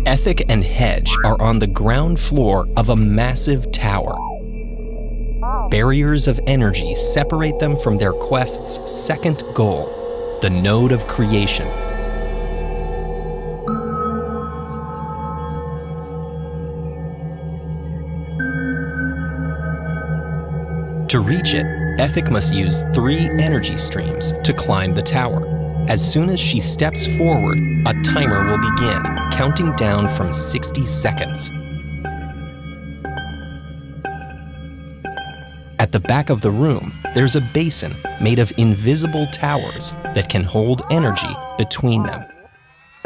Ethic and Hedge are on the ground floor of a massive tower. Barriers of energy separate them from their quest's second goal, the node of creation. To reach it, Ethic must use 3 energy streams to climb the tower. As soon as she steps forward, a timer will begin, counting down from 60 seconds. At the back of the room, there's a basin made of invisible towers that can hold energy between them.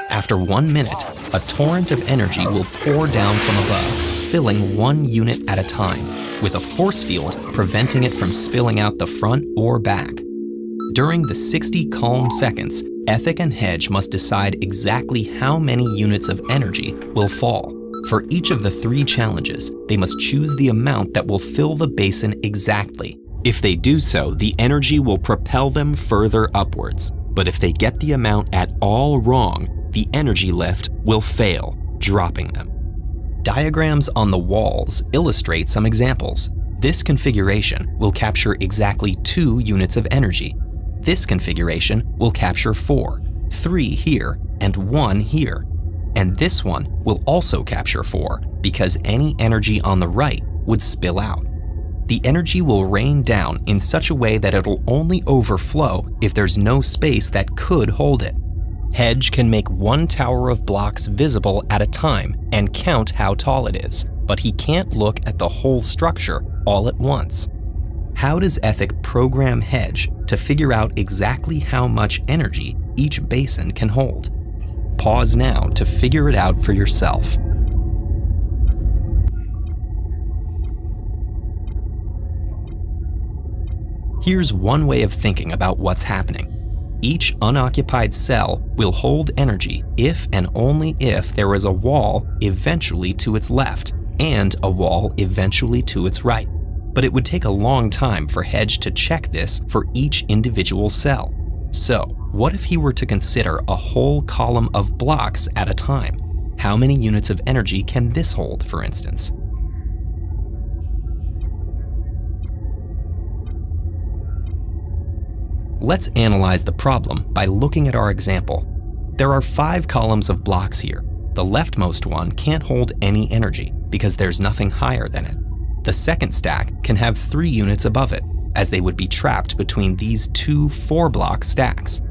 After 1 minute, a torrent of energy will pour down from above, filling 1 unit at a time, with a force field preventing it from spilling out the front or back. During the 60 calm seconds, Ethic and Hedge must decide exactly how many units of energy will fall. For each of the 3 challenges, they must choose the amount that will fill the basin exactly. If they do so, the energy will propel them further upwards. But if they get the amount at all wrong, the energy lift will fail, dropping them. Diagrams on the walls illustrate some examples. This configuration will capture exactly 2 units of energy. This configuration will capture 4, 3 here and 1 here. And this one will also capture 4 because any energy on the right would spill out. The energy will rain down in such a way that it'll only overflow if there's no space that could hold it. Hedge can make 1 tower of blocks visible at a time and count how tall it is, but he can't look at the whole structure all at once. How does Ethic program Hedge to figure out exactly how much energy each basin can hold? Pause now to figure it out for yourself. Here's one way of thinking about what's happening. Each unoccupied cell will hold energy if and only if there is a wall eventually to its left and a wall eventually to its right. But it would take a long time for Hedge to check this for each individual cell. So, what if he were to consider a whole column of blocks at a time? How many units of energy can this hold, for instance? Let's analyze the problem by looking at our example. There are 5 columns of blocks here. The leftmost one can't hold any energy because there's nothing higher than it. The second stack can have 3 units above it, as they would be trapped between these 2 4-block stacks.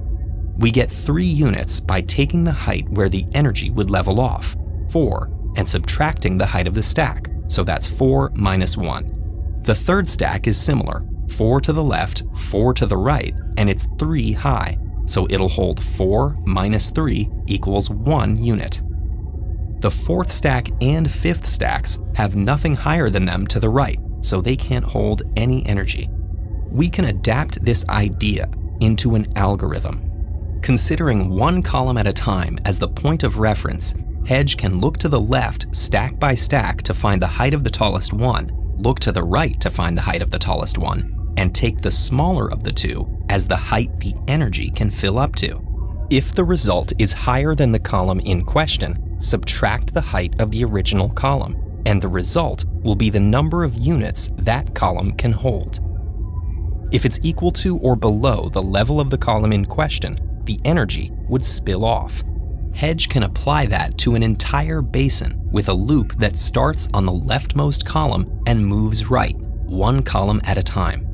We get 3 units by taking the height where the energy would level off, 4, and subtracting the height of the stack, so that's 4 minus 1. The third stack is similar, 4 to the left, 4 to the right, and it's 3 high, so it'll hold 4 minus 3 equals 1 unit. The fourth stack and fifth stacks have nothing higher than them to the right, so they can't hold any energy. We can adapt this idea into an algorithm. Considering 1 column at a time as the point of reference, Hedge can look to the left stack by stack to find the height of the tallest one, look to the right to find the height of the tallest one, and take the smaller of the 2 as the height the energy can fill up to. If the result is higher than the column in question, subtract the height of the original column, and the result will be the number of units that column can hold. If it's equal to or below the level of the column in question, the energy would spill off. Hedge can apply that to an entire basin with a loop that starts on the leftmost column and moves right, 1 column at a time.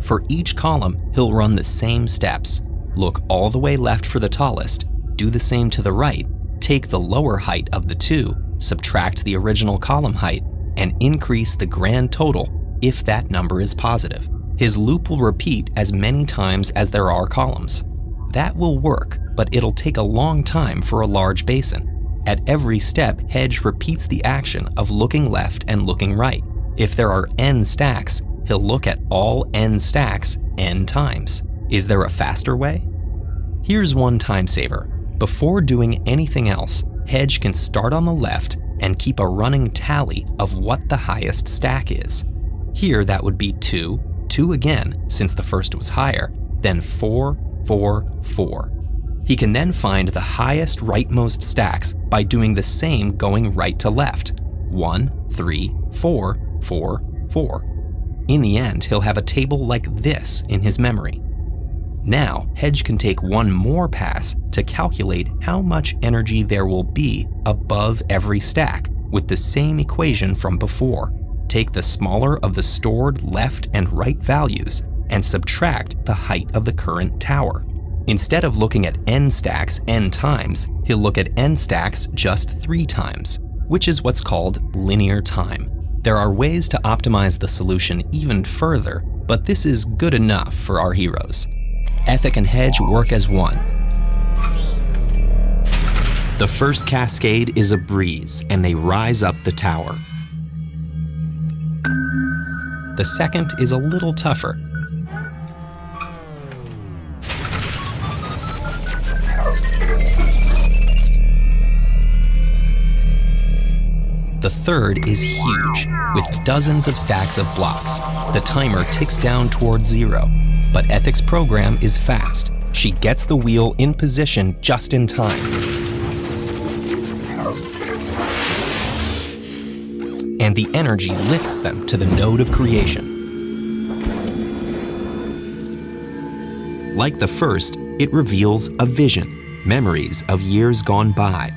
For each column, he'll run the same steps. Look all the way left for the tallest, do the same to the right, take the lower height of the 2, subtract the original column height, and increase the grand total if that number is positive. His loop will repeat as many times as there are columns. That will work, but it'll take a long time for a large basin. At every step, Hedge repeats the action of looking left and looking right. If there are n stacks, he'll look at all n stacks n times. Is there a faster way? Here's one time saver. Before doing anything else, Hedge can start on the left and keep a running tally of what the highest stack is. Here that would be 2, 2 again, since the first was higher, then 4, 4, 4. He can then find the highest rightmost stacks by doing the same going right to left. 1, 3, 4, 4, 4. In the end, he'll have a table like this in his memory. Now, Hedge can take one more pass to calculate how much energy there will be above every stack with the same equation from before. Take the smaller of the stored left and right values and subtract the height of the current tower. Instead of looking at n stacks n times, he'll look at n stacks just 3 times, which is what's called linear time. There are ways to optimize the solution even further, but this is good enough for our heroes. Ethic and Hedge work as one. The first cascade is a breeze, and they rise up the tower. The second is a little tougher. The third is huge, with dozens of stacks of blocks. The timer ticks down towards 0, but Ethic's program is fast. She gets the wheel in position just in time. And the energy lifts them to the node of creation. Like the first, it reveals a vision, memories of years gone by.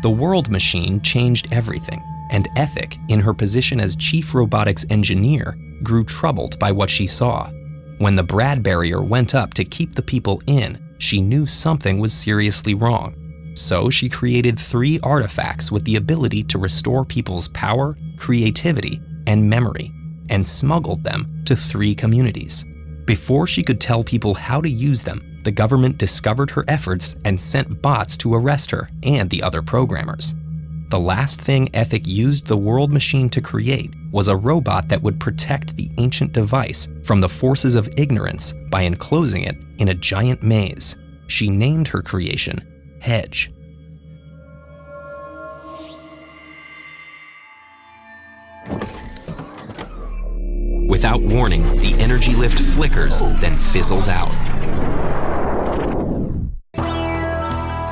The world machine changed everything, and Ethic, in her position as chief robotics engineer, grew troubled by what she saw. When the Brad barrier went up to keep the people in, she knew something was seriously wrong. So she created 3 artifacts with the ability to restore people's power, creativity, and memory, and smuggled them to 3 communities. Before she could tell people how to use them, the government discovered her efforts and sent bots to arrest her and the other programmers. The last thing Ethic used the world machine to create was a robot that would protect the ancient device from the forces of ignorance by enclosing it in a giant maze. She named her creation Hedge. Without warning, the energy lift flickers, then fizzles out.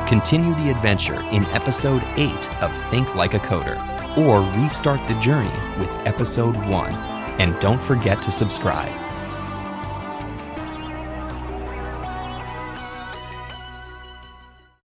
Continue the adventure in episode 8 of Think Like a Coder, or restart the journey with episode 1. And don't forget to subscribe.